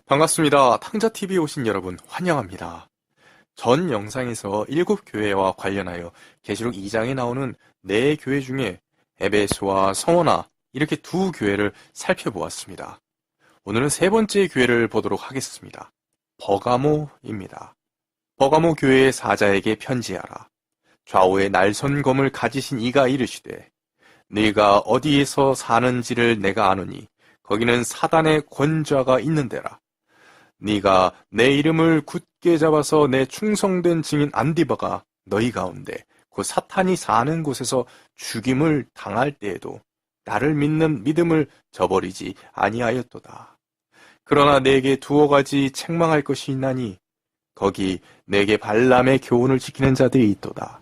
반갑습니다. 탕자TV에 오신 여러분 환영합니다. 전 영상에서 7교회와 관련하여 계시록 2장에 나오는 4교회 중에 에베소와 성원아 이렇게 2교회를 살펴보았습니다. 오늘은 3번째 교회를 보도록 하겠습니다. 버가모입니다. 버가모 교회의 사자에게 편지하라. 좌우에 날선검을 가지신 이가 이르시되 네가 어디에서 사는지를 내가 아노니 거기는 사단의 권좌가 있는 데라. 네가 내 이름을 굳게 잡아서 내 충성된 증인 안디바가 너희 가운데 그 사탄이 사는 곳에서 죽임을 당할 때에도 나를 믿는 믿음을 저버리지 아니하였도다. 그러나 내게 두어 가지 책망할 것이 있나니 거기 내게 발람의 교훈을 지키는 자들이 있도다.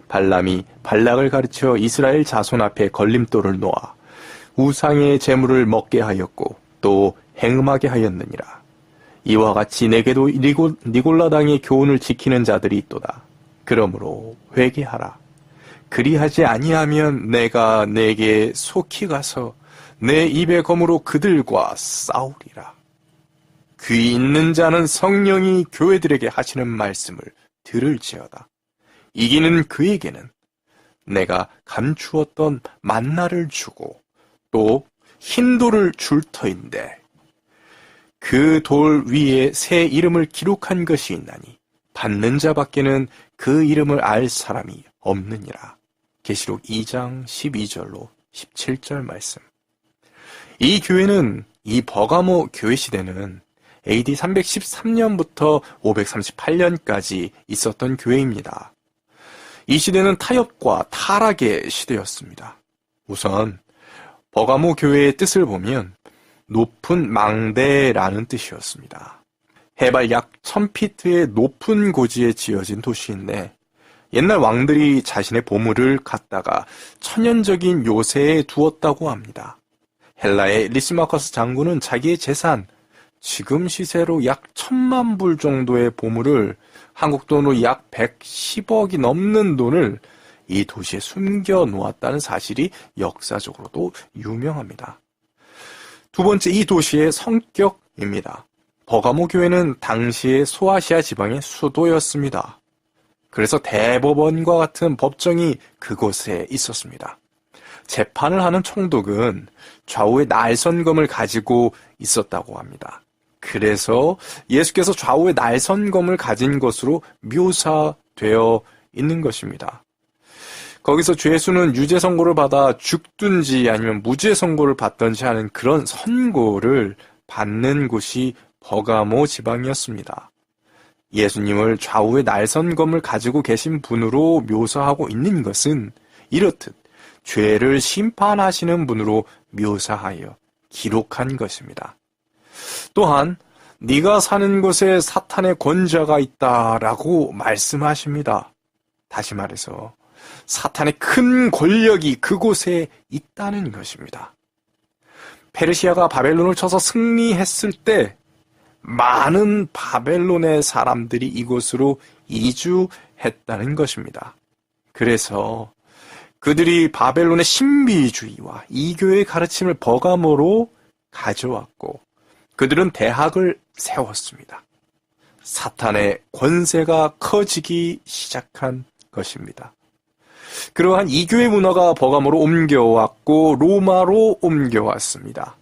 발람이 발락을 가르쳐 이스라엘 자손 앞에 걸림돌을 놓아 우상의 제물을 먹게 하였고 또 행음하게 하였느니라. 이와 같이 내게도 니골라 당의 교훈을 지키는 자들이 있도다. 그러므로 회개하라. 그리하지 아니하면 내가 내게 속히 가서 내 입의 검으로 그들과 싸우리라. 귀 있는 자는 성령이 교회들에게 하시는 말씀을 들을지어다. 이기는 그에게는 내가 감추었던 만나를 주고 또 흰돌을 줄 터인데 그 돌 위에 새 이름을 기록한 것이 있나니 받는 자밖에는 그 이름을 알 사람이 없느니라. 계시록 2장 12절로 17절 말씀. 이 교회는 이 버가모 교회 시대는 AD 313년부터 538년까지 있었던 교회입니다. 이 시대는 타협과 타락의 시대였습니다. 우선 버가모 교회의 뜻을 보면 높은 망대라는 뜻이었습니다. 해발 약 1000피트의 높은 고지에 지어진 도시인데 옛날 왕들이 자신의 보물을 갖다가 천연적인 요새에 두었다고 합니다. 헬라의 리시마커스 장군은 자기의 재산, 지금 시세로 약 1000만 불 정도의 보물을 한국 돈으로 약 110억이 넘는 돈을 이 도시에 숨겨 놓았다는 사실이 역사적으로도 유명합니다. 두 번째, 이 도시의 성격입니다. 버가모 교회는 당시의 소아시아 지방의 수도였습니다. 그래서 대법원과 같은 법정이 그곳에 있었습니다. 재판을 하는 총독은 좌우에 날선검을 가지고 있었다고 합니다. 그래서 예수께서 좌우에 날선검을 가진 것으로 묘사되어 있는 것입니다. 거기서 죄수는 유죄 선고를 받아 죽든지 아니면 무죄 선고를 받든지 하는 그런 선고를 받는 곳이 버가모 지방이었습니다. 예수님을 좌우에 날선검을 가지고 계신 분으로 묘사하고 있는 것은 이렇듯 죄를 심판하시는 분으로 묘사하여 기록한 것입니다. 또한 네가 사는 곳에 사탄의 권좌가 있다라고 말씀하십니다. 다시 말해서 사탄의 큰 권력이 그곳에 있다는 것입니다. 페르시아가 바벨론을 쳐서 승리했을 때 많은 바벨론의 사람들이 이곳으로 이주했다는 것입니다. 그래서 그들이 바벨론의 신비주의와 이교의 가르침을 버가모로 가져왔고 그들은 대학을 세웠습니다. 사탄의 권세가 커지기 시작한 것입니다. 그러한 이교의 문화가 버가모로 옮겨왔고 로마로 옮겨왔습니다.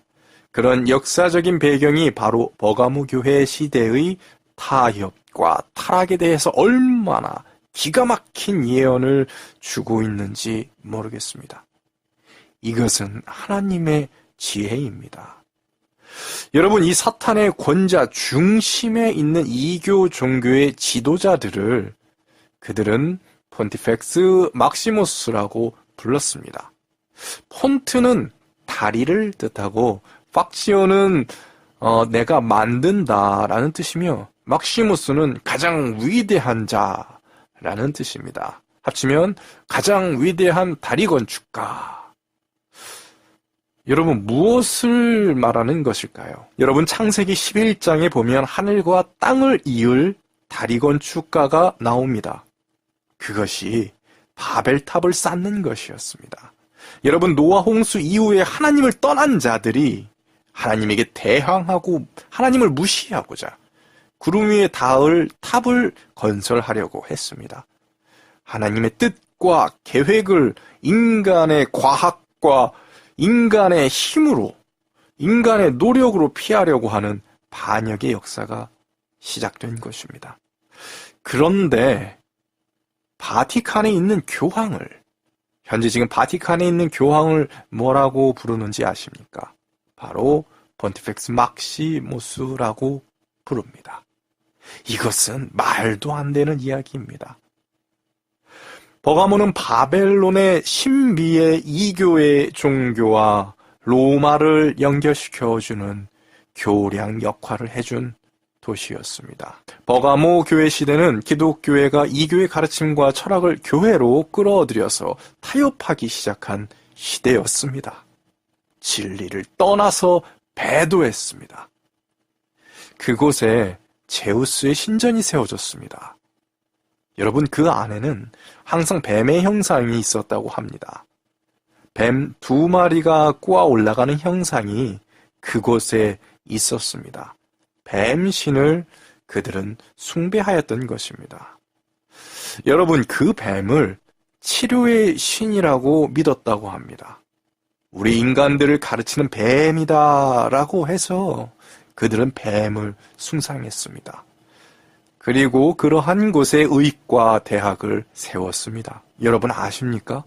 그런 역사적인 배경이 바로 버가모 교회 시대의 타협과 타락에 대해서 얼마나 기가 막힌 예언을 주고 있는지 모르겠습니다. 이것은 하나님의 지혜입니다. 여러분, 이 사탄의 권자 중심에 있는 이교 종교의 지도자들을 그들은 폰티펙스 막시무스라고 불렀습니다. 폰트는 다리를 뜻하고 팍시오는 내가 만든다라는 뜻이며 막시무스는 가장 위대한 자라는 뜻입니다. 합치면 가장 위대한 다리 건축가. 여러분, 무엇을 말하는 것일까요? 여러분, 창세기 11장에 보면 하늘과 땅을 이을 다리 건축가가 나옵니다. 그것이 바벨탑을 쌓는 것이었습니다. 여러분, 노아 홍수 이후에 하나님을 떠난 자들이 하나님에게 대항하고 하나님을 무시하고자 구름 위에 닿을 탑을 건설하려고 했습니다. 하나님의 뜻과 계획을 인간의 과학과 인간의 힘으로, 인간의 노력으로 피하려고 하는 반역의 역사가 시작된 것입니다. 그런데 바티칸에 있는 교황을, 현재 지금 바티칸에 있는 교황을 뭐라고 부르는지 아십니까? 바로 본티펙스 막시모스라고 부릅니다. 이것은 말도 안 되는 이야기입니다. 버가모는 바벨론의 신비의 이교의 종교와 로마를 연결시켜주는 교량 역할을 해준 도시였습니다. 버가모 교회 시대는 기독교회가 이교의 가르침과 철학을 교회로 끌어들여서 타협하기 시작한 시대였습니다. 진리를 떠나서 배도했습니다. 그곳에 제우스의 신전이 세워졌습니다. 여러분, 그 안에는 항상 뱀의 형상이 있었다고 합니다. 뱀 2마리가 꼬아 올라가는 형상이 그곳에 있었습니다. 뱀신을 그들은 숭배하였던 것입니다. 여러분, 그 뱀을 치료의 신이라고 믿었다고 합니다. 우리 인간들을 가르치는 뱀이다라고 해서 그들은 뱀을 숭상했습니다. 그리고 그러한 곳에 의과 대학을 세웠습니다. 여러분 아십니까?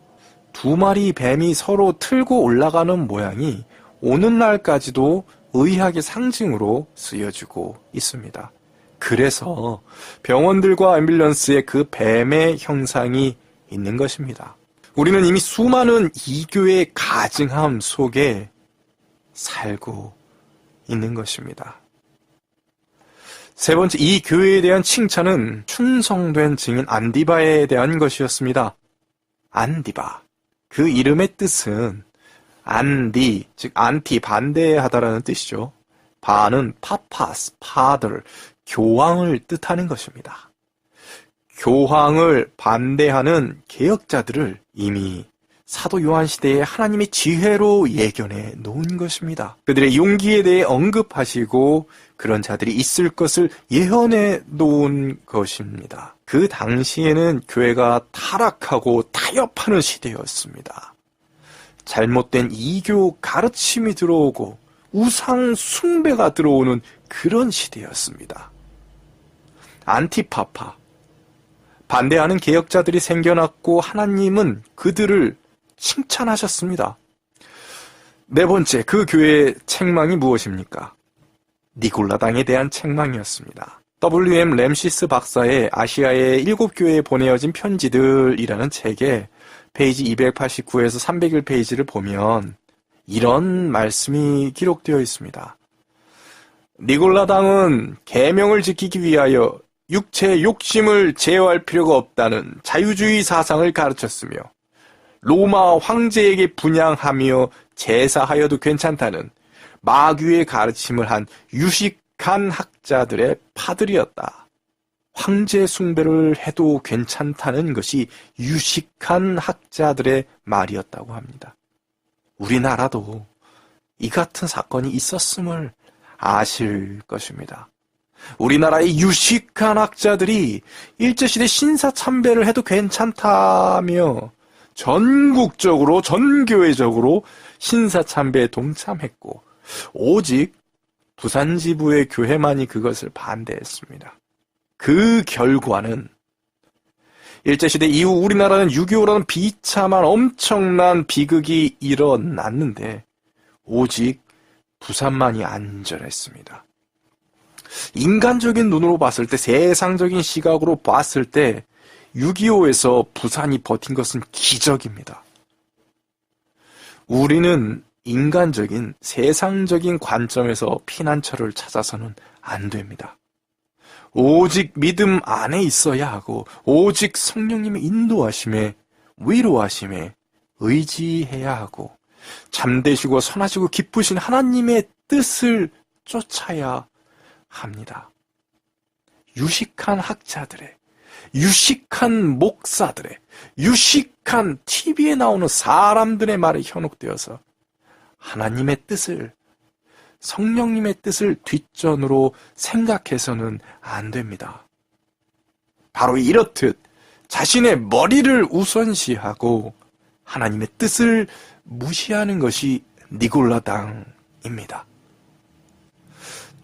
2마리 뱀이 서로 틀고 올라가는 모양이 오늘날까지도 의학의 상징으로 쓰여지고 있습니다. 그래서 병원들과 앰뷸런스에 그 뱀의 형상이 있는 것입니다. 우리는 이미 수많은 이교의 가증함 속에 살고 있는 것입니다. 세 번째, 이 교회에 대한 칭찬은 충성된 증인 안디바에 대한 것이었습니다. 안디바. 그 이름의 뜻은 안디, 즉 안티, 반대하다라는 뜻이죠. 바는 파파스, 파들, 교황을 뜻하는 것입니다. 교황을 반대하는 개혁자들을 이미 사도 요한 시대에 하나님의 지혜로 예견해 놓은 것입니다. 그들의 용기에 대해 언급하시고 그런 자들이 있을 것을 예언해 놓은 것입니다. 그 당시에는 교회가 타락하고 타협하는 시대였습니다. 잘못된 이교 가르침이 들어오고 우상 숭배가 들어오는 그런 시대였습니다. 안티파파, 반대하는 개혁자들이 생겨났고 하나님은 그들을 칭찬하셨습니다. 네 번째, 그 교회의 책망이 무엇입니까? 니골라당에 대한 책망이었습니다. W.M. 램시스 박사의 아시아의 7교회에 보내어진 편지들이라는 책에 페이지 289에서 301페이지를 보면 이런 말씀이 기록되어 있습니다. 니골라당은 계명을 지키기 위하여 육체의 욕심을 제어할 필요가 없다는 자유주의 사상을 가르쳤으며 로마 황제에게 분양하며 제사하여도 괜찮다는 마귀의 가르침을 한 유식한 학자들의 파들이었다. 황제 숭배를 해도 괜찮다는 것이 유식한 학자들의 말이었다고 합니다. 우리나라도 이 같은 사건이 있었음을 아실 것입니다. 우리나라의 유식한 학자들이 일제시대 신사참배를 해도 괜찮다며 전국적으로 전교회적으로 신사참배에 동참했고 오직 부산지부의 교회만이 그것을 반대했습니다. 그 결과는 일제시대 이후 우리나라는 6.25라는 비참한 엄청난 비극이 일어났는데 오직 부산만이 안전했습니다. 인간적인 눈으로 봤을 때, 세상적인 시각으로 봤을 때 6.25에서 부산이 버틴 것은 기적입니다. 우리는 인간적인, 세상적인 관점에서 피난처를 찾아서는 안 됩니다. 오직 믿음 안에 있어야 하고 오직 성령님의 인도하심에, 위로하심에 의지해야 하고 참되시고 선하시고 기쁘신 하나님의 뜻을 쫓아야 합니다. 유식한 학자들의, 유식한 목사들의, 유식한 TV에 나오는 사람들의 말에 현혹되어서 하나님의 뜻을 성령님의 뜻을 뒷전으로 생각해서는 안 됩니다. 바로 이렇듯 자신의 머리를 우선시하고 하나님의 뜻을 무시하는 것이 니골라당입니다.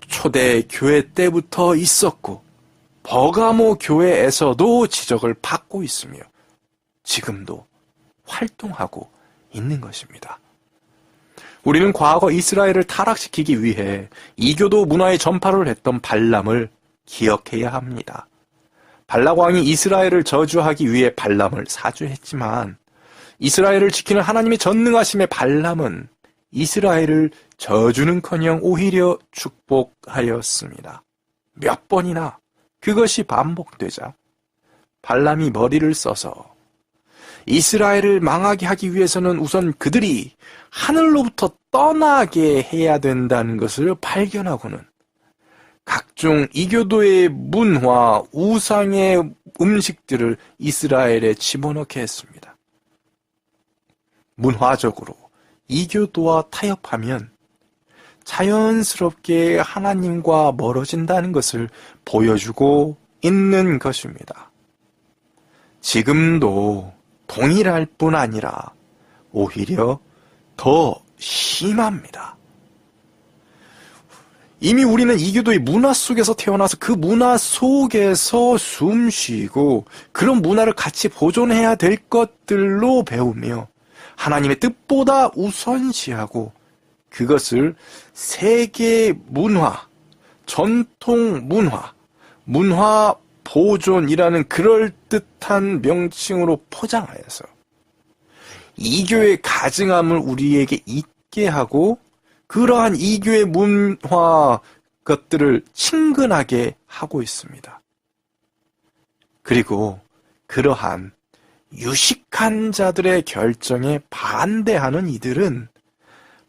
초대 교회 때부터 있었고 버가모 교회에서도 지적을 받고 있으며 지금도 활동하고 있는 것입니다. 우리는 과거 이스라엘을 타락시키기 위해 이교도 문화의 전파를 했던 발람을 기억해야 합니다. 발락 왕이 이스라엘을 저주하기 위해 발람을 사주했지만 이스라엘을 지키는 하나님의 전능하심의 발람은 이스라엘을 저주는커녕 오히려 축복하였습니다. 몇 번이나 그것이 반복되자 발람이 머리를 써서 이스라엘을 망하게 하기 위해서는 우선 그들이 하늘로부터 떠나게 해야 된다는 것을 발견하고는 각종 이교도의 문화, 우상의 음식들을 이스라엘에 집어넣게 했습니다. 문화적으로 이교도와 타협하면 자연스럽게 하나님과 멀어진다는 것을 보여주고 있는 것입니다. 지금도 동일할 뿐 아니라 오히려 더 심합니다. 이미 우리는 이교도의 문화 속에서 태어나서 그 문화 속에서 숨쉬고 그런 문화를 같이 보존해야 될 것들로 배우며 하나님의 뜻보다 우선시하고 그것을 세계 문화, 전통 문화, 문화 보존이라는 그럴듯한 명칭으로 포장하여서 이교의 가증함을 우리에게 잊게 하고 그러한 이교의 문화 것들을 친근하게 하고 있습니다. 그리고 그러한 유식한 자들의 결정에 반대하는 이들은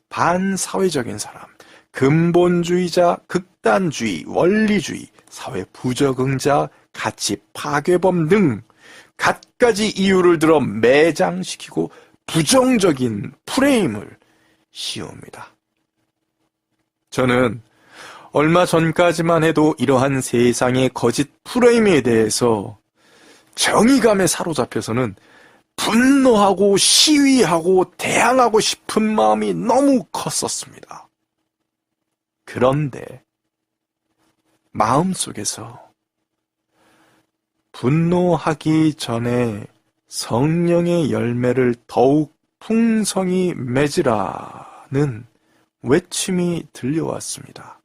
반사회적인 사람, 근본주의자, 극단주의, 원리주의, 사회 부적응자, 가치 파괴범 등 갖가지 이유를 들어 매장시키고 부정적인 프레임을 씌웁니다. 저는 얼마 전까지만 해도 이러한 세상의 거짓 프레임에 대해서 정의감에 사로잡혀서는 분노하고 시위하고 대항하고 싶은 마음이 너무 컸었습니다. 그런데 마음속에서 분노하기 전에 성령의 열매를 더욱 풍성히 맺으라는 외침이 들려왔습니다.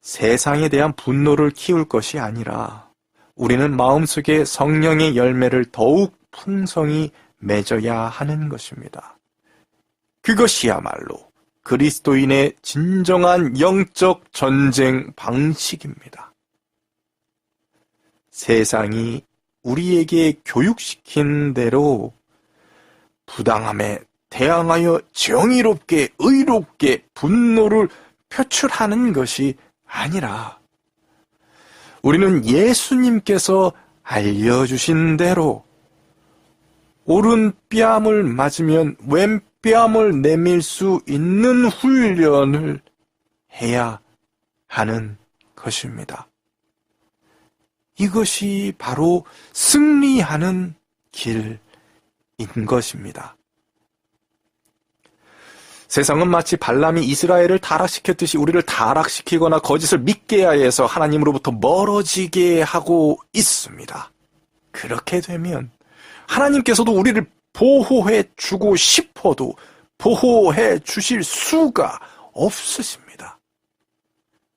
세상에 대한 분노를 키울 것이 아니라 우리는 마음속에 성령의 열매를 더욱 풍성히 맺어야 하는 것입니다. 그것이야말로 그리스도인의 진정한 영적 전쟁 방식입니다. 세상이 우리에게 교육시킨 대로 부당함에 대항하여 정의롭게 의롭게 분노를 표출하는 것이 아니라 우리는 예수님께서 알려주신 대로 오른뺨을 맞으면 왼뺨을 내밀 수 있는 훈련을 해야 하는 것입니다. 이것이 바로 승리하는 길인 것입니다. 세상은 마치 발람이 이스라엘을 타락시켰듯이 우리를 타락시키거나 거짓을 믿게 해서 하나님으로부터 멀어지게 하고 있습니다. 그렇게 되면 하나님께서도 우리를 보호해 주고 싶어도 보호해 주실 수가 없으십니다.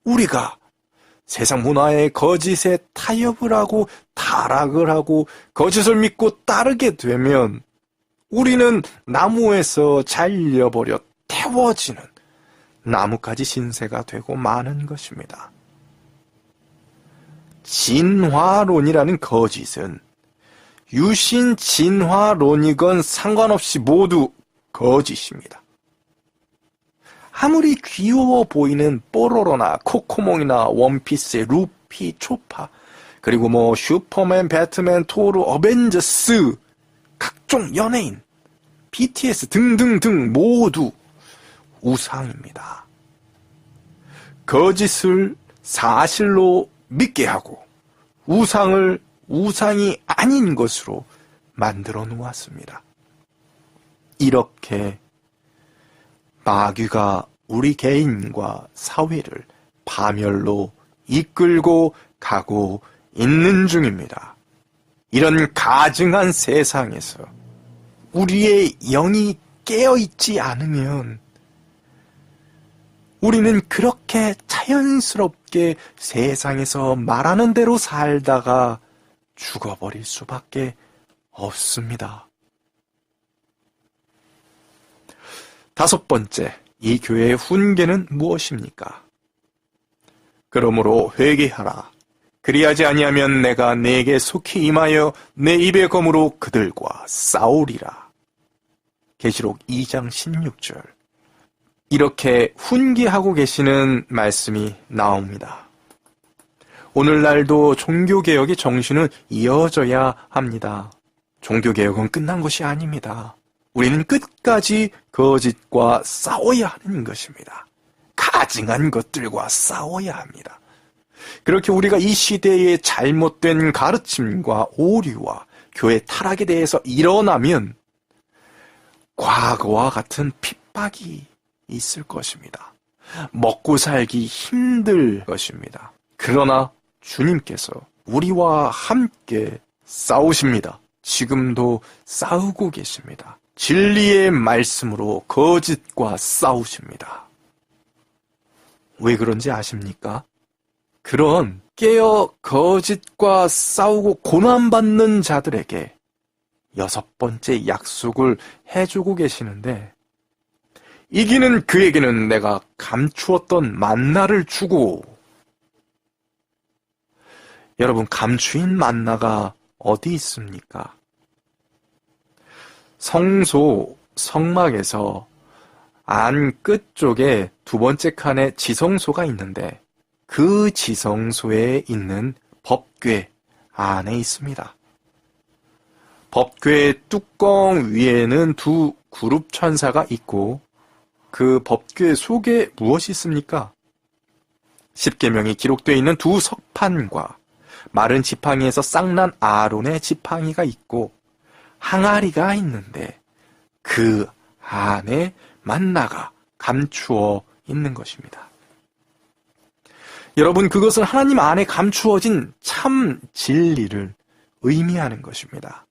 우리가 세상 문화의 거짓에 타협을 하고 타락을 하고 거짓을 믿고 따르게 되면 우리는 나무에서 잘려버려 태워지는 나뭇가지 신세가 되고 마는 것입니다. 진화론이라는 거짓은 유신 진화론이건 상관없이 모두 거짓입니다. 아무리 귀여워 보이는 뽀로로나 코코몽이나 원피스의 루피, 초파, 그리고 슈퍼맨, 배트맨, 토르, 어벤져스, 각종 연예인, BTS 등등등 모두 우상입니다. 거짓을 사실로 믿게 하고 우상을 우상이 아닌 것으로 만들어 놓았습니다. 이렇게 마귀가 우리 개인과 사회를 파멸로 이끌고 가고 있는 중입니다. 이런 가증한 세상에서 우리의 영이 깨어있지 않으면 우리는 그렇게 자연스럽게 세상에서 말하는 대로 살다가 죽어버릴 수밖에 없습니다. 5번째, 이 교회의 훈계는 무엇입니까? 그러므로 회개하라. 그리하지 아니하면 내가 네게 속히 임하여 내 입의 검으로 그들과 싸우리라. 계시록 2장 16절. 이렇게 훈계하고 계시는 말씀이 나옵니다. 오늘날도 종교개혁의 정신은 이어져야 합니다. 종교개혁은 끝난 것이 아닙니다. 우리는 끝까지 거짓과 싸워야 하는 것입니다. 가증한 것들과 싸워야 합니다. 그렇게 우리가 이 시대의 잘못된 가르침과 오류와 교회 타락에 대해서 일어나면 과거와 같은 핍박이 있을 것입니다. 먹고 살기 힘들 것입니다. 그러나 주님께서 우리와 함께 싸우십니다. 지금도 싸우고 계십니다. 진리의 말씀으로 거짓과 싸우십니다. 왜 그런지 아십니까? 그런 깨어 거짓과 싸우고 고난받는 자들에게 6번째 약속을 해주고 계시는데, 이기는 그에게는 내가 감추었던 만나를 주고. 여러분, 감추인 만나가 어디 있습니까? 성소 성막에서 안 끝쪽에 2번째 칸에 지성소가 있는데, 그 지성소에 있는 법궤 안에 있습니다. 법궤 뚜껑 위에는 2 그룹 천사가 있고, 그 법궤 속에 무엇이 있습니까? 십계명이 기록되어 있는 2 석판과 마른 지팡이에서 쌍난 아론의 지팡이가 있고 항아리가 있는데, 그 안에 만나가 감추어 있는 것입니다. 여러분, 그것은 하나님 안에 감추어진 참 진리를 의미하는 것입니다.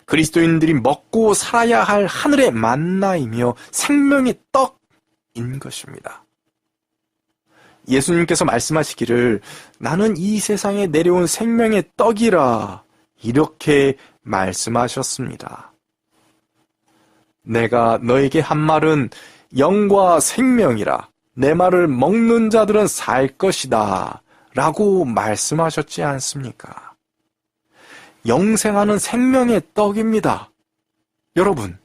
그리스도인들이 먹고 살아야 할 하늘의 만나이며 생명의 떡인 것입니다. 예수님께서 말씀하시기를 나는 이 세상에 내려온 생명의 떡이라, 이렇게 말씀하셨습니다. 내가 너에게 한 말은 영과 생명이라, 내 말을 먹는 자들은 살 것이다 라고 말씀하셨지 않습니까? 영생하는 생명의 떡입니다. 여러분,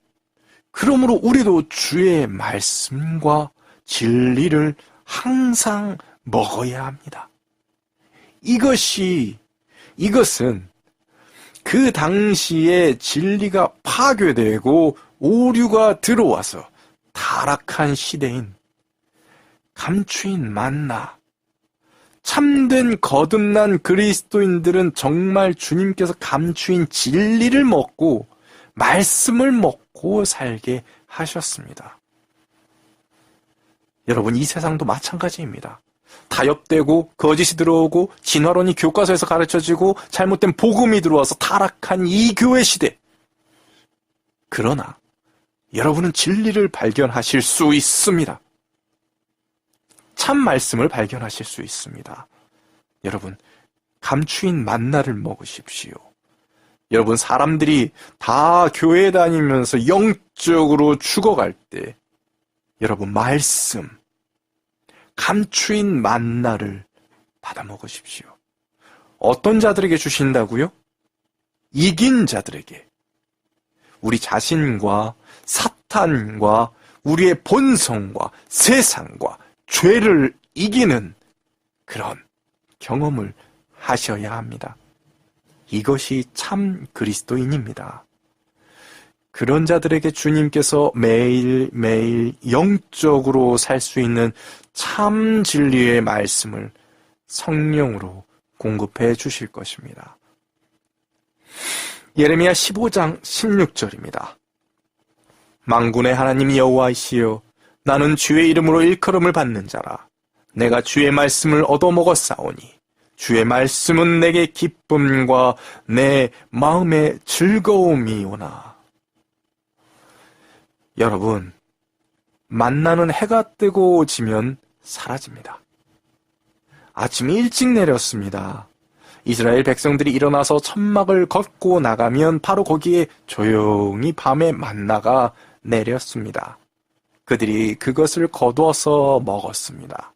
그러므로 우리도 주의 말씀과 진리를 항상 먹어야 합니다. 이것은 그 당시에 진리가 파괴되고 오류가 들어와서 타락한 시대인 감추인 만나, 참된 거듭난 그리스도인들은 정말 주님께서 감추인 진리를 먹고 말씀을 먹고 살게 하셨습니다. 여러분, 이 세상도 마찬가지입니다. 타협되고 거짓이 들어오고 진화론이 교과서에서 가르쳐지고 잘못된 복음이 들어와서 타락한 이 교회 시대. 그러나 여러분은 진리를 발견하실 수 있습니다. 참 말씀을 발견하실 수 있습니다. 여러분, 감추인 만나를 먹으십시오. 여러분, 사람들이 다 교회 다니면서 영적으로 죽어갈 때 여러분, 말씀, 감추인 만나를 받아 먹으십시오. 어떤 자들에게 주신다고요? 이긴 자들에게. 우리 자신과 사탄과 우리의 본성과 세상과 죄를 이기는 그런 경험을 하셔야 합니다. 이것이 참 그리스도인입니다. 그런 자들에게 주님께서 매일매일 영적으로 살 수 있는 참 진리의 말씀을 성령으로 공급해 주실 것입니다. 예레미야 15장 16절입니다. 만군의 하나님 여호와이시여, 나는 주의 이름으로 일컬음을 받는 자라. 내가 주의 말씀을 얻어먹었사오니 주의 말씀은 내게 기쁨과 내 마음의 즐거움이오나. 여러분, 만나는 해가 뜨고 지면 사라집니다. 아침이 일찍 내렸습니다. 이스라엘 백성들이 일어나서 천막을 걷고 나가면 바로 거기에 조용히 밤에 만나가 내렸습니다. 그들이 그것을 거두어서 먹었습니다.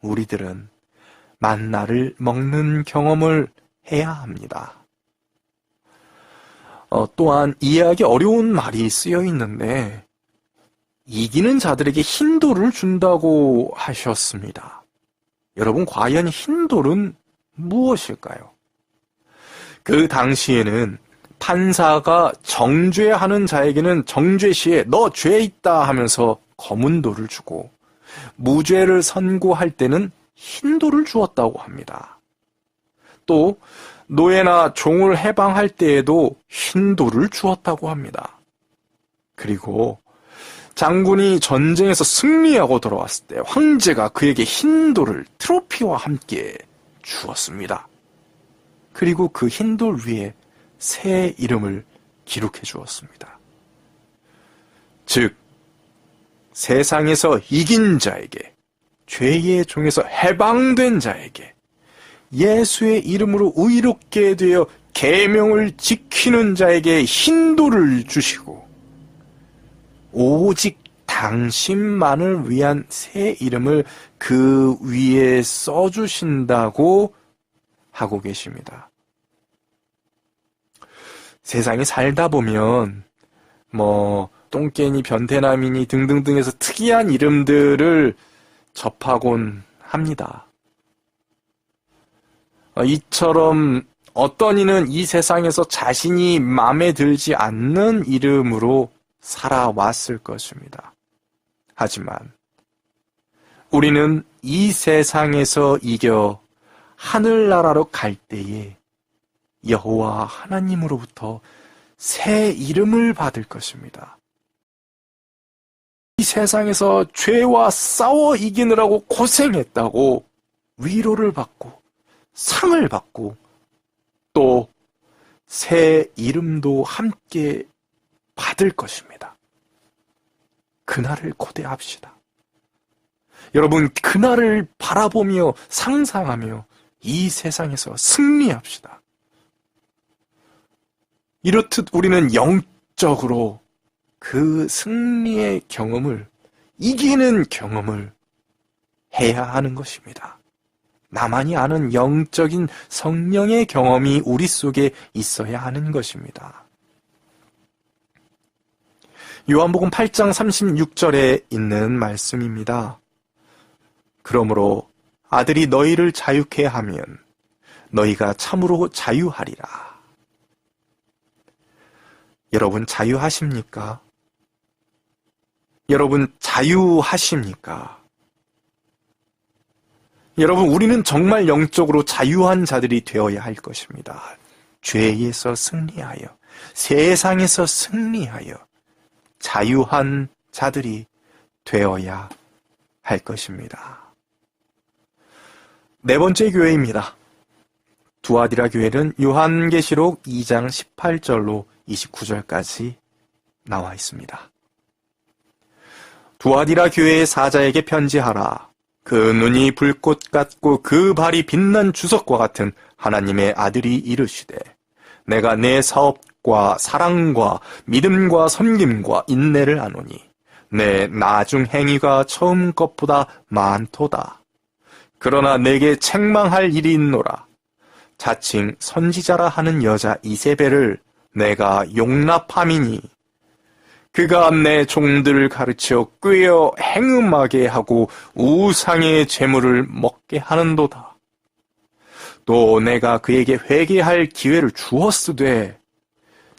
우리들은 만나를 먹는 경험을 해야 합니다. 또한 이해하기 어려운 말이 쓰여 있는데, 이기는 자들에게 흰돌을 준다고 하셨습니다. 여러분, 과연 흰돌은 무엇일까요? 그 당시에는 판사가 정죄하는 자에게는 정죄 시에 너 죄 있다 하면서 검은 돌을 주고, 무죄를 선고할 때는 흰 돌을 주었다고 합니다. 또 노예나 종을 해방할 때에도 흰 돌을 주었다고 합니다. 그리고 장군이 전쟁에서 승리하고 돌아왔을 때 황제가 그에게 흰 돌을 트로피와 함께 주었습니다. 그리고 그 흰 돌 위에 새 이름을 기록해 주었습니다. 즉, 세상에서 이긴 자에게, 죄의 종에서 해방된 자에게 예수의 이름으로 의롭게 되어 계명을 지키는 자에게 흰 돌을 주시고 오직 당신만을 위한 새 이름을 그 위에 써주신다고 하고 계십니다. 세상에 살다 보면 똥개니, 변태남이니 등등등해서 특이한 이름들을 접하곤 합니다. 이처럼 어떤 이는 이 세상에서 자신이 마음에 들지 않는 이름으로 살아왔을 것입니다. 하지만 우리는 이 세상에서 이겨 하늘나라로 갈 때에 여호와 하나님으로부터 새 이름을 받을 것입니다. 이 세상에서 죄와 싸워 이기느라고 고생했다고 위로를 받고 상을 받고 또 새 이름도 함께 받을 것입니다. 그날을 고대합시다. 여러분, 그날을 바라보며 상상하며 이 세상에서 승리합시다. 이렇듯 우리는 영적으로 그 승리의 경험을, 이기는 경험을 해야 하는 것입니다. 나만이 아는 영적인 성령의 경험이 우리 속에 있어야 하는 것입니다. 요한복음 8장 36절에 있는 말씀입니다. 그러므로 아들이 너희를 자유케 하면 너희가 참으로 자유하리라. 여러분, 자유하십니까? 여러분, 자유하십니까? 여러분, 우리는 정말 영적으로 자유한 자들이 되어야 할 것입니다. 죄에서 승리하여, 세상에서 승리하여 자유한 자들이 되어야 할 것입니다. 네 번째 교회입니다. 두아디라 교회는 요한계시록 2장 18절로 29절까지 나와 있습니다. 두아디라 교회의 사자에게 편지하라. 그 눈이 불꽃 같고 그 발이 빛난 주석과 같은 하나님의 아들이 이르시되, 내가 내 사업과 사랑과 믿음과 섬김과 인내를 아노니 내 나중 행위가 처음 것보다 많도다. 그러나 내게 책망할 일이 있노라. 자칭 선지자라 하는 여자 이세벨을 내가 용납함이니 그가 내 종들을 가르쳐 꾀어 행음하게 하고 우상의 재물을 먹게 하는도다. 또 내가 그에게 회개할 기회를 주었으되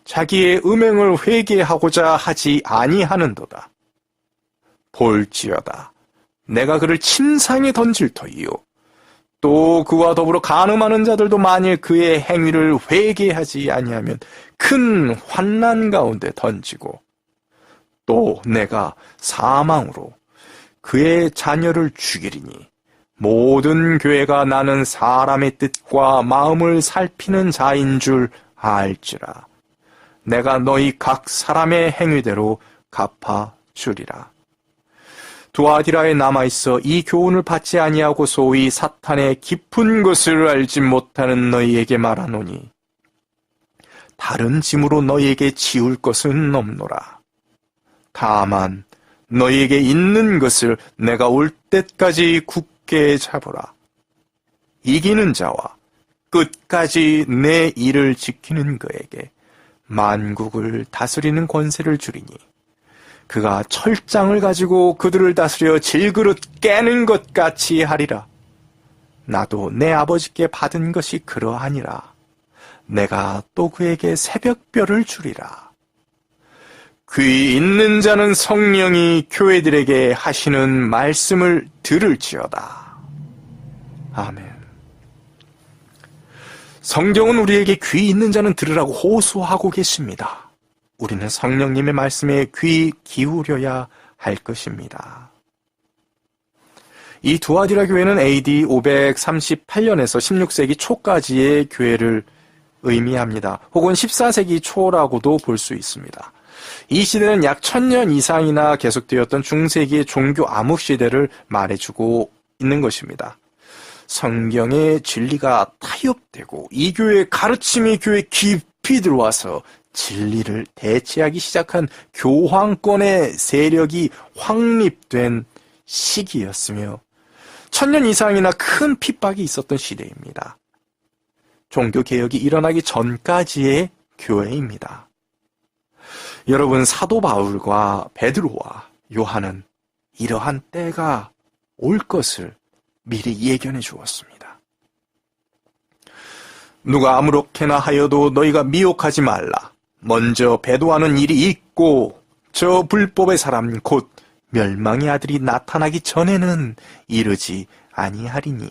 자기의 음행을 회개하고자 하지 아니하는도다. 볼지어다. 내가 그를 침상에 던질 터이요. 또 그와 더불어 간음하는 자들도 만일 그의 행위를 회개하지 아니하면 큰 환난 가운데 던지고, 또 내가 사망으로 그의 자녀를 죽이리니 모든 교회가 나는 사람의 뜻과 마음을 살피는 자인 줄 알지라. 내가 너희 각 사람의 행위대로 갚아주리라. 두아디라에 남아있어 이 교훈을 받지 아니하고 소위 사탄의 깊은 것을 알지 못하는 너희에게 말하노니 다른 짐으로 너희에게 지울 것은 없노라. 다만 너희에게 있는 것을 내가 올 때까지 굳게 잡으라. 이기는 자와 끝까지 내 일을 지키는 그에게 만국을 다스리는 권세를 주리니 그가 철장을 가지고 그들을 다스려 질그릇 깨는 것 같이 하리라. 나도 내 아버지께 받은 것이 그러하니라. 내가 또 그에게 새벽별을 주리라. 귀 있는 자는 성령이 교회들에게 하시는 말씀을 들을지어다. 아멘. 성경은 우리에게 귀 있는 자는 들으라고 호소하고 계십니다. 우리는 성령님의 말씀에 귀 기울여야 할 것입니다. 이 두아디라 교회는 AD 538년에서 16세기 초까지의 교회를 의미합니다. 혹은 14세기 초라고도 볼 수 있습니다. 이 시대는 약 1000년 이상이나 계속되었던 중세기의 종교 암흑 시대를 말해주고 있는 것입니다. 성경의 진리가 타협되고 이 교회의 가르침이 교회에 깊이 들어와서 진리를 대체하기 시작한 교황권의 세력이 확립된 시기였으며 1000년 이상이나 큰 핍박이 있었던 시대입니다. 종교개혁이 일어나기 전까지의 교회입니다. 여러분, 사도 바울과 베드로와 요한은 이러한 때가 올 것을 미리 예견해 주었습니다. 누가 아무렇게나 하여도 너희가 미혹하지 말라. 먼저 배도하는 일이 있고 저 불법의 사람 곧 멸망의 아들이 나타나기 전에는 이르지 아니하리니.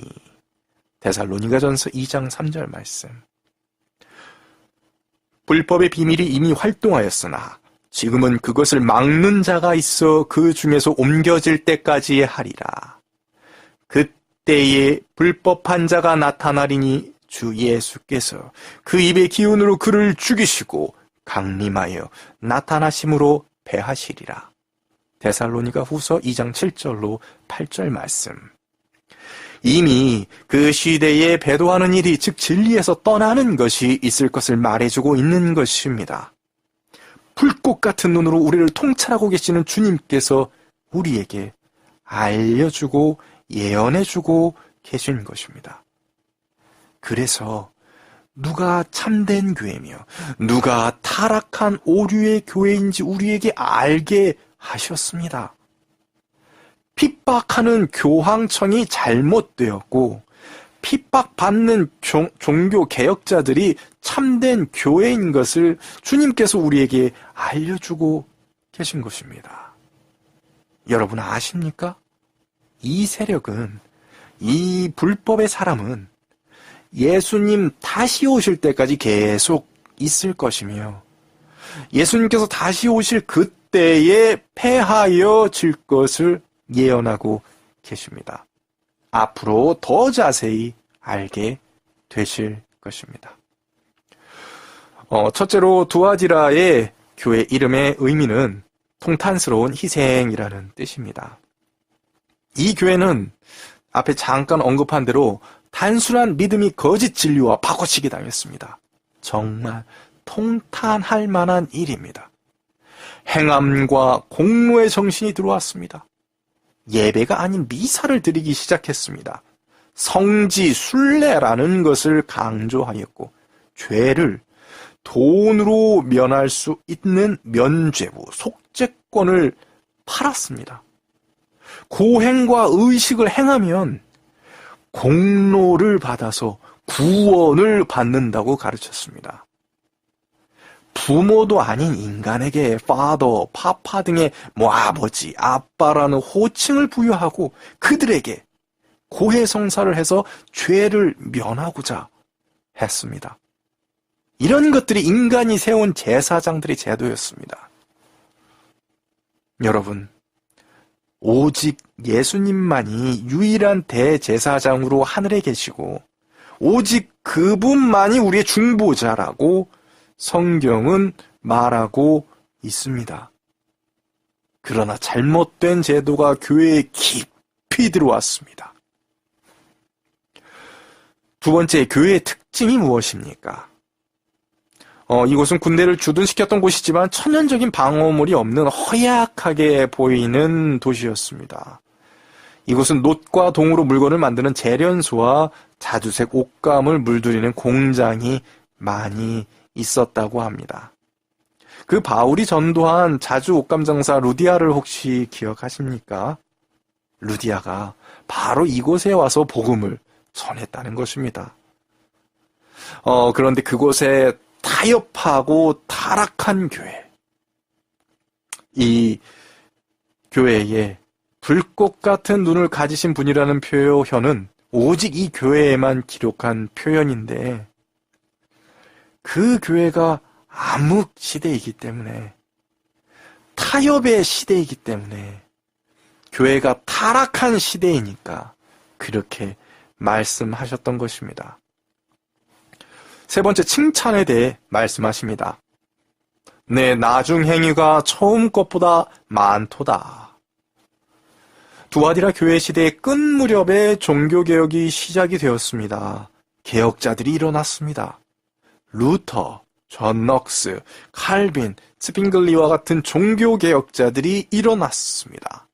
데살로니가전서 2장 3절 말씀. 불법의 비밀이 이미 활동하였으나 지금은 그것을 막는 자가 있어 그 중에서 옮겨질 때까지 하리라. 그때에 불법한 자가 나타나리니 주 예수께서 그 입의 기운으로 그를 죽이시고 강림하여 나타나심으로 패하시리라. 데살로니가 후서 2장 7절로 8절 말씀. 이미 그 시대에 배도하는 일이, 즉 진리에서 떠나는 것이 있을 것을 말해주고 있는 것입니다. 불꽃 같은 눈으로 우리를 통찰하고 계시는 주님께서 우리에게 알려주고 예언해주고 계신 것입니다. 그래서 누가 참된 교회며 누가 타락한 오류의 교회인지 우리에게 알게 하셨습니다. 핍박하는 교황청이 잘못되었고 핍박받는 종교 개혁자들이 참된 교회인 것을 주님께서 우리에게 알려주고 계신 것입니다. 여러분 아십니까? 이 세력은, 이 불법의 사람은 예수님 다시 오실 때까지 계속 있을 것이며 예수님께서 다시 오실 그때에 패하여 질 것을 예언하고 계십니다. 앞으로 더 자세히 알게 되실 것입니다. 첫째로 두아디라의 교회 이름의 의미는 통탄스러운 희생이라는 뜻입니다. 이 교회는 앞에 잠깐 언급한 대로 단순한 믿음이 거짓 진리와 바꿔치기 당했습니다. 정말 통탄할 만한 일입니다. 행함과 공로의 정신이 들어왔습니다. 예배가 아닌 미사를 드리기 시작했습니다. 성지, 순례라는 것을 강조하였고 죄를 돈으로 면할 수 있는 면죄부, 속죄권을 팔았습니다. 고행과 의식을 행하면 공로를 받아서 구원을 받는다고 가르쳤습니다. 부모도 아닌 인간에게 파더, 파파 등의 아버지, 아빠라는 호칭을 부여하고 그들에게 고해성사를 해서 죄를 면하고자 했습니다. 이런 것들이 인간이 세운 제사장들의 제도였습니다. 여러분, 오직 예수님만이 유일한 대제사장으로 하늘에 계시고 오직 그분만이 우리의 중보자라고 성경은 말하고 있습니다. 그러나 잘못된 제도가 교회에 깊이 들어왔습니다. 두 번째, 교회의 특징이 무엇입니까? 이곳은 군대를 주둔시켰던 곳이지만 천연적인 방어물이 없는 허약하게 보이는 도시였습니다. 이곳은 놋과 동으로 물건을 만드는 재련소와 자주색 옷감을 물들이는 공장이 많이 있었다고 합니다. 그 바울이 전도한 자주 옷감 장사 루디아를 혹시 기억하십니까? 루디아가 바로 이곳에 와서 복음을 전했다는 것입니다. 그런데 그곳에 타협하고 타락한 교회, 이 교회에 불꽃 같은 눈을 가지신 분이라는 표현은 오직 이 교회에만 기록한 표현인데 그 교회가 암흑 시대이기 때문에 타협의 시대이기 때문에 교회가 타락한 시대이니까 그렇게 말씀하셨던 것입니다. 세 번째, 칭찬에 대해 말씀하십니다. 내 나중 행위가 처음 것보다 많도다. 두아디라 교회 시대의 끝 무렵에 종교개혁이 시작이 되었습니다. 개혁자들이 일어났습니다. 루터, 존 넉스, 칼빈, 스핑글리와 같은 종교개혁자들이 일어났습니다.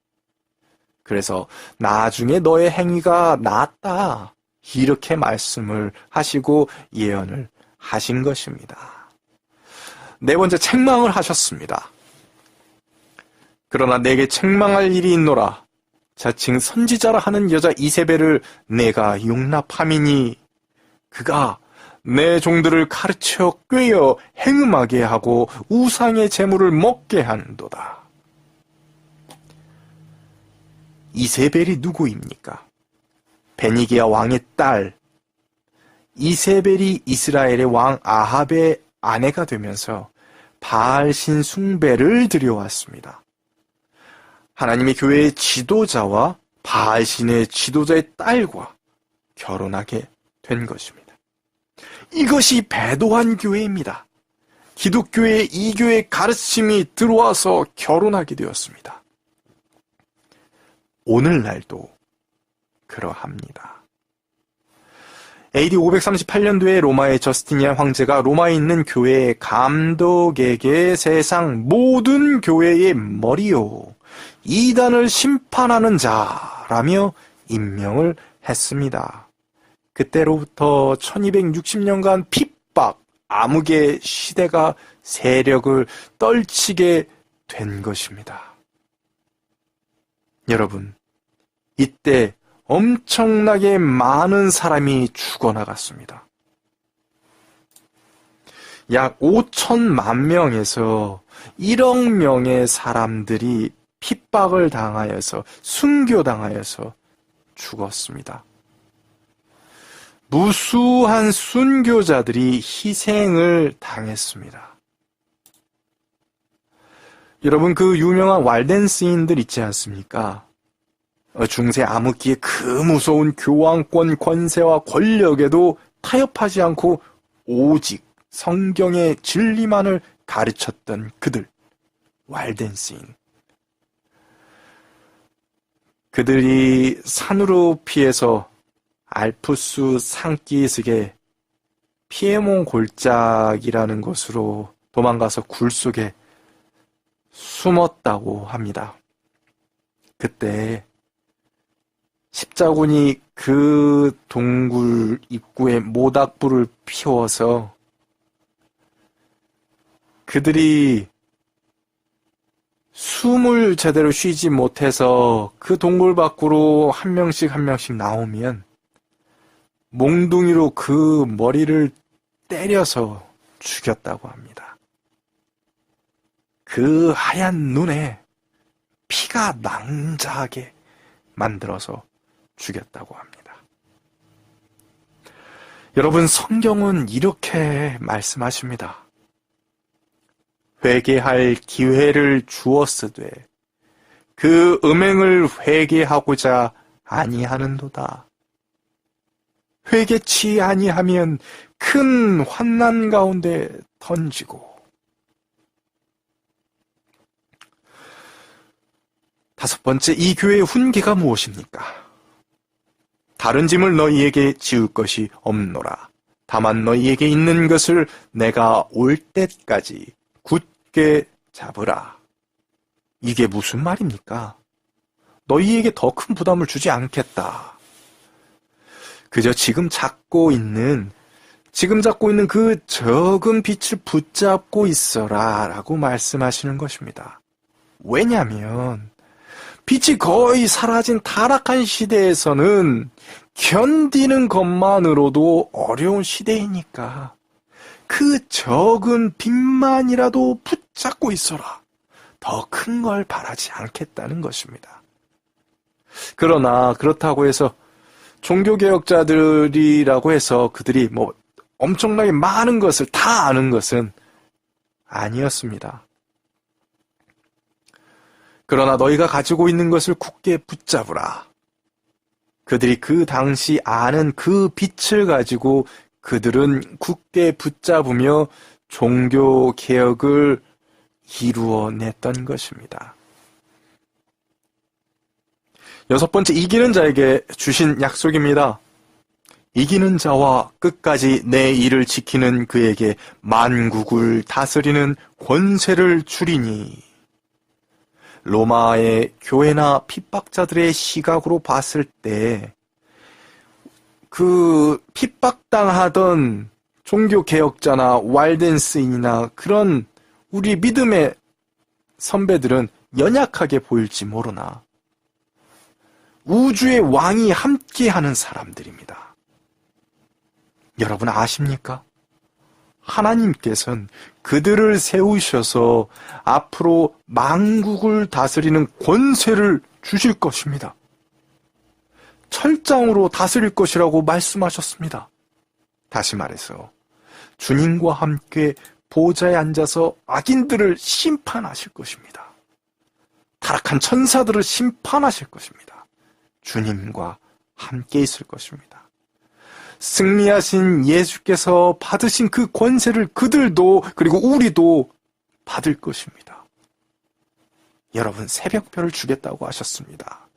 그래서 나중에 너의 행위가 낫다, 이렇게 말씀을 하시고 예언을 하신 것입니다. 네 번째, 책망을 하셨습니다. 그러나 내게 책망할 일이 있노라. 자칭 선지자라 하는 여자 이세벨을 내가 용납함이니 그가 내 종들을 가르쳐 꿰어 행음하게 하고 우상의 제물을 먹게 한도다. 이세벨이 누구입니까? 베니게아 왕의 딸 이세벨이 이스라엘의 왕 아합의 아내가 되면서 바알신 숭배를 들여왔습니다. 하나님의 교회의 지도자와 바알신의 지도자의 딸과 결혼하게 된 것입니다. 이것이 배도한 교회입니다. 기독교의 이교의 가르침이 들어와서 결혼하게 되었습니다. 오늘날도 그러합니다. AD 538년도에 로마의 저스티니안 황제가 로마에 있는 교회의 감독에게 세상 모든 교회의 머리요, 이단을 심판하는 자라며 임명을 했습니다. 그때로부터 1260년간 핍박, 암흑의 시대가 세력을 떨치게 된 것입니다. 여러분, 이때 엄청나게 많은 사람이 죽어나갔습니다. 약 5천만 명에서 1억 명의 사람들이 핍박을 당하여서 순교당하여서 죽었습니다. 무수한 순교자들이 희생을 당했습니다. 여러분, 그 유명한 왈덴스인들 있지 않습니까? 중세 암흑기의 그 무서운 교황권 권세와 권력에도 타협하지 않고 오직 성경의 진리만을 가르쳤던 그들, 왈덴스인. 그들이 산으로 피해서 알프스 산기슭의 피에몬 골짜기라는 곳으로 도망가서 굴 속에 숨었다고 합니다. 그때 십자군이 그 동굴 입구에 모닥불을 피워서 그들이 숨을 제대로 쉬지 못해서 그 동굴 밖으로 한 명씩 한 명씩 나오면 몽둥이로 그 머리를 때려서 죽였다고 합니다. 그 하얀 눈에 피가 낭자하게 만들어서 죽였다고 합니다. 여러분, 성경은 이렇게 말씀하십니다. 회개할 기회를 주었으되 그 음행을 회개하고자 아니하는도다. 회개치 아니하면 큰 환난 가운데 던지고. 다섯 번째, 이 교회의 훈계가 무엇입니까? 다른 짐을 너희에게 지울 것이 없노라. 다만 너희에게 있는 것을 내가 올 때까지 굳게 잡으라. 이게 무슨 말입니까? 너희에게 더 큰 부담을 주지 않겠다. 그저 지금 잡고 있는 그 적은 빛을 붙잡고 있어라 라고 말씀하시는 것입니다. 왜냐하면 빛이 거의 사라진 타락한 시대에서는 견디는 것만으로도 어려운 시대이니까 그 적은 빛만이라도 붙잡고 있어라. 더 큰 걸 바라지 않겠다는 것입니다. 그러나 그렇다고 해서 종교개혁자들이라고 해서 그들이 엄청나게 많은 것을 다 아는 것은 아니었습니다. 그러나 너희가 가지고 있는 것을 굳게 붙잡으라. 그들이 그 당시 아는 그 빛을 가지고 그들은 굳게 붙잡으며 종교개혁을 이루어냈던 것입니다. 여섯 번째, 이기는 자에게 주신 약속입니다. 이기는 자와 끝까지 내 일을 지키는 그에게 만국을 다스리는 권세를 주리니. 로마의 교회나 핍박자들의 시각으로 봤을 때 그 핍박당하던 종교개혁자나 왈덴스인이나 그런 우리 믿음의 선배들은 연약하게 보일지 모르나 우주의 왕이 함께하는 사람들입니다. 여러분 아십니까? 하나님께서는 그들을 세우셔서 앞으로 만국을 다스리는 권세를 주실 것입니다. 철장으로 다스릴 것이라고 말씀하셨습니다. 다시 말해서 주님과 함께 보좌에 앉아서 악인들을 심판하실 것입니다. 타락한 천사들을 심판하실 것입니다. 주님과 함께 있을 것입니다. 승리하신 예수께서 받으신 그 권세를 그들도 그리고 우리도 받을 것입니다. 여러분, 새벽별을 주겠다고 하셨습니다.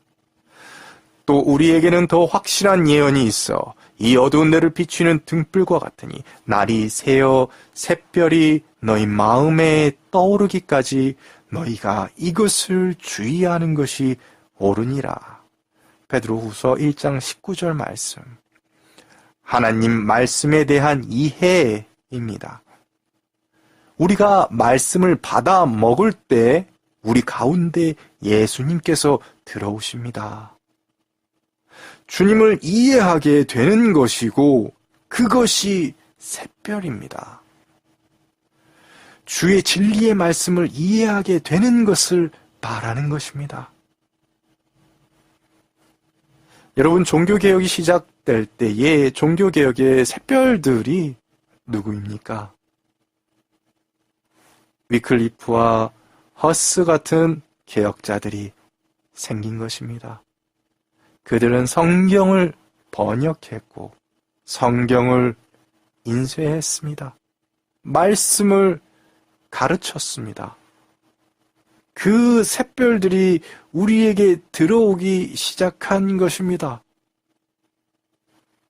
또 우리에게는 더 확실한 예언이 있어 이 어두운 데를 비추는 등불과 같으니 날이 새어 샛별이 너희 마음에 떠오르기까지 너희가 이것을 주의하는 것이 옳으니라. 베드로후서 1장 19절 말씀. 하나님 말씀에 대한 이해입니다. 우리가 말씀을 받아 먹을 때 우리 가운데 예수님께서 들어오십니다. 주님을 이해하게 되는 것이고 그것이 샛별입니다. 주의 진리의 말씀을 이해하게 되는 것을 말하는 것입니다. 여러분, 종교개혁이 시작될 때의 종교개혁의 샛별들이 누구입니까? 위클리프와 허스 같은 개혁자들이 생긴 것입니다. 그들은 성경을 번역했고 성경을 인쇄했습니다. 말씀을 가르쳤습니다. 그 샛별들이 우리에게 들어오기 시작한 것입니다.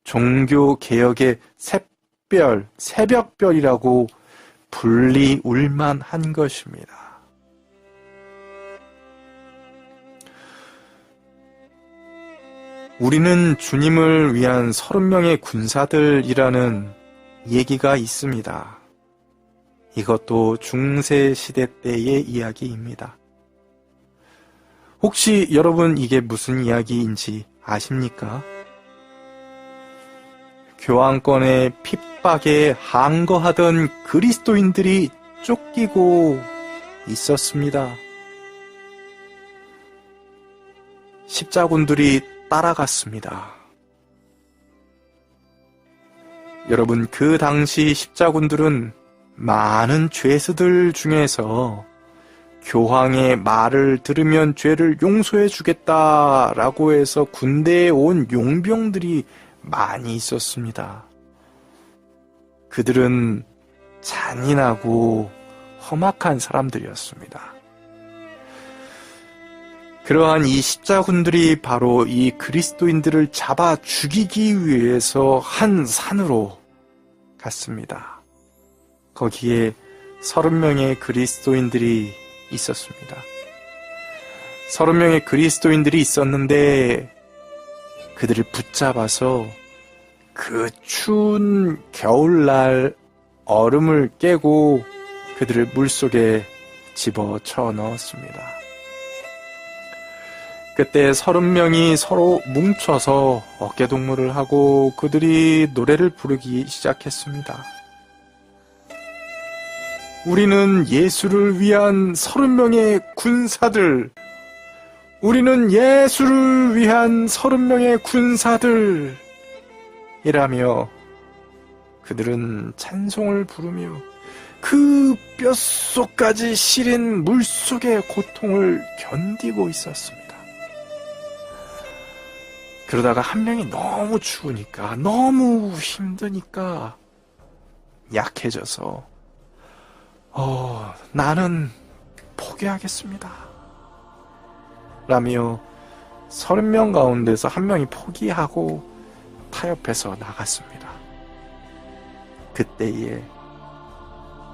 종교개혁의 샛별, 새벽별이라고 불리울만 한 것입니다. 우리는 주님을 위한 30명의 군사들이라는 얘기가 있습니다. 이것도 중세시대 때의 이야기입니다. 혹시 여러분 이게 무슨 이야기인지 아십니까? 교황권의 핍박에 항거하던 그리스도인들이 쫓기고 있었습니다. 십자군들이 따라갔습니다. 여러분, 그 당시 십자군들은 많은 죄수들 중에서 교황의 말을 들으면 죄를 용서해 주겠다라고 해서 군대에 온 용병들이 많이 있었습니다. 그들은 잔인하고 험악한 사람들이었습니다. 그러한 이 십자군들이 바로 이 그리스도인들을 잡아 죽이기 위해서 한 산으로 갔습니다. 거기에 30명의 그리스도인들이 있었습니다. 30명의 그리스도인들이 있었는데 그들을 붙잡아서 그 추운 겨울날 얼음을 깨고 그들을 물속에 집어쳐 넣었습니다. 그때 30명이 서로 뭉쳐서 어깨동무를 하고 그들이 노래를 부르기 시작했습니다. 우리는 예수를 위한 30명의 군사들, 우리는 예수를 위한 30명의 군사들 이라며 그들은 찬송을 부르며 그 뼛속까지 시린 물속의 고통을 견디고 있었습니다. 그러다가 한 명이 너무 추우니까, 너무 힘드니까 약해져서 나는 포기하겠습니다 라며 30명 가운데서 한 명이 포기하고 타협해서 나갔습니다. 그때에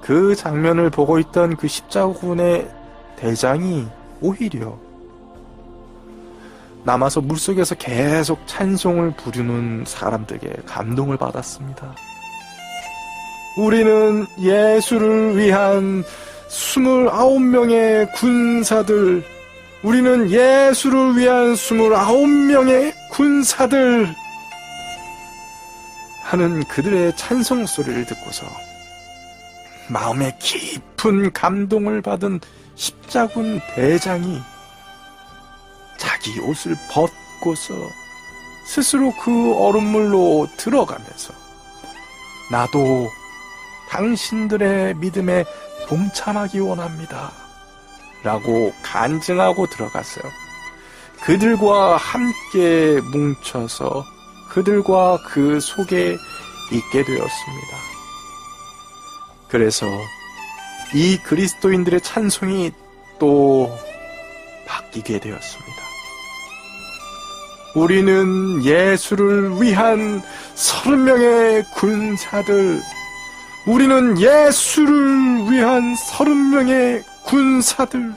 그 장면을 보고 있던 그 십자군의 대장이 오히려 남아서 물속에서 계속 찬송을 부르는 사람들에게 감동을 받았습니다. 우리는 예수를 위한 29명의 군사들, 우리는 예수를 위한 29명의 군사들 하는 그들의 찬송 소리를 듣고서 마음에 깊은 감동을 받은 십자군 대장이 자기 옷을 벗고서 스스로 그 얼음물로 들어가면서 나도 당신들의 믿음에 동참하기 원합니다 라고 간증하고 들어갔어요. 그들과 함께 뭉쳐서 그들과 그 속에 있게 되었습니다. 그래서 이 그리스도인들의 찬송이 또 바뀌게 되었습니다. 우리는 예수를 위한 30명의 군사들, 우리는 예수를 위한 30명의 군사들.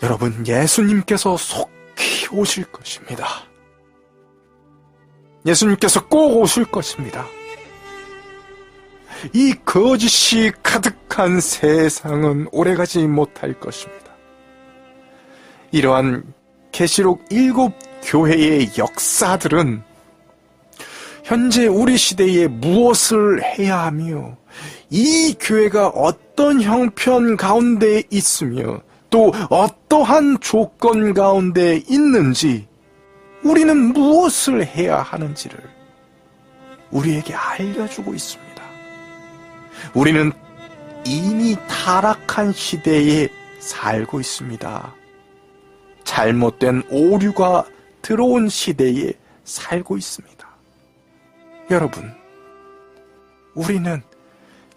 여러분, 예수님께서 속히 오실 것입니다. 예수님께서 꼭 오실 것입니다. 이 거짓이 가득한 세상은 오래가지 못할 것입니다. 이러한 계시록 7교회의 역사들은 현재 우리 시대에 무엇을 해야 하며 이 교회가 어떤 형편 가운데 있으며 또 어떠한 조건 가운데 있는지 우리는 무엇을 해야 하는지를 우리에게 알려주고 있습니다. 우리는 이미 타락한 시대에 살고 있습니다. 잘못된 오류가 들어온 시대에 살고 있습니다. 여러분, 우리는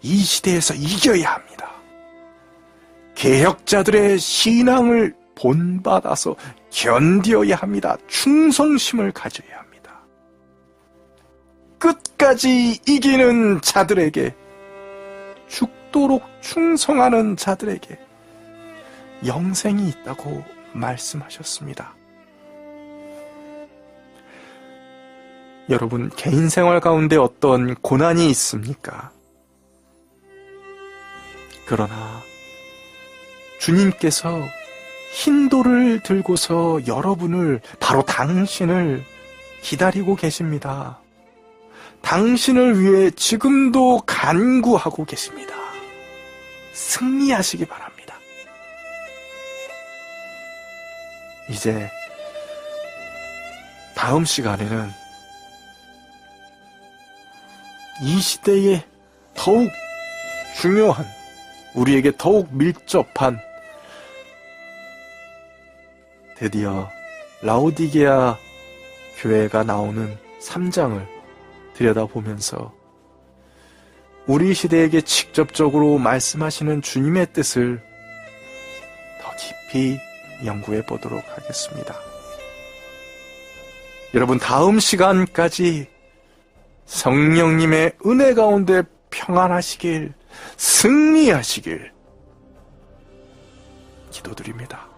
이 시대에서 이겨야 합니다. 개혁자들의 신앙을 본받아서 견뎌야 합니다. 충성심을 가져야 합니다. 끝까지 이기는 자들에게, 죽도록 충성하는 자들에게 영생이 있다고 말씀하셨습니다. 여러분, 개인 생활 가운데 어떤 고난이 있습니까? 그러나 주님께서 흰 돌을 들고서 여러분을, 바로 당신을 기다리고 계십니다. 당신을 위해 지금도 간구하고 계십니다. 승리하시기 바랍니다. 이제 다음 시간에는 이 시대에 더욱 중요한, 우리에게 더욱 밀접한, 드디어 라오디게아 교회가 나오는 3장을 들여다보면서 우리 시대에게 직접적으로 말씀하시는 주님의 뜻을 더 깊이 연구해 보도록 하겠습니다. 여러분, 다음 시간까지 성령님의 은혜 가운데 평안하시길, 승리하시길 기도드립니다.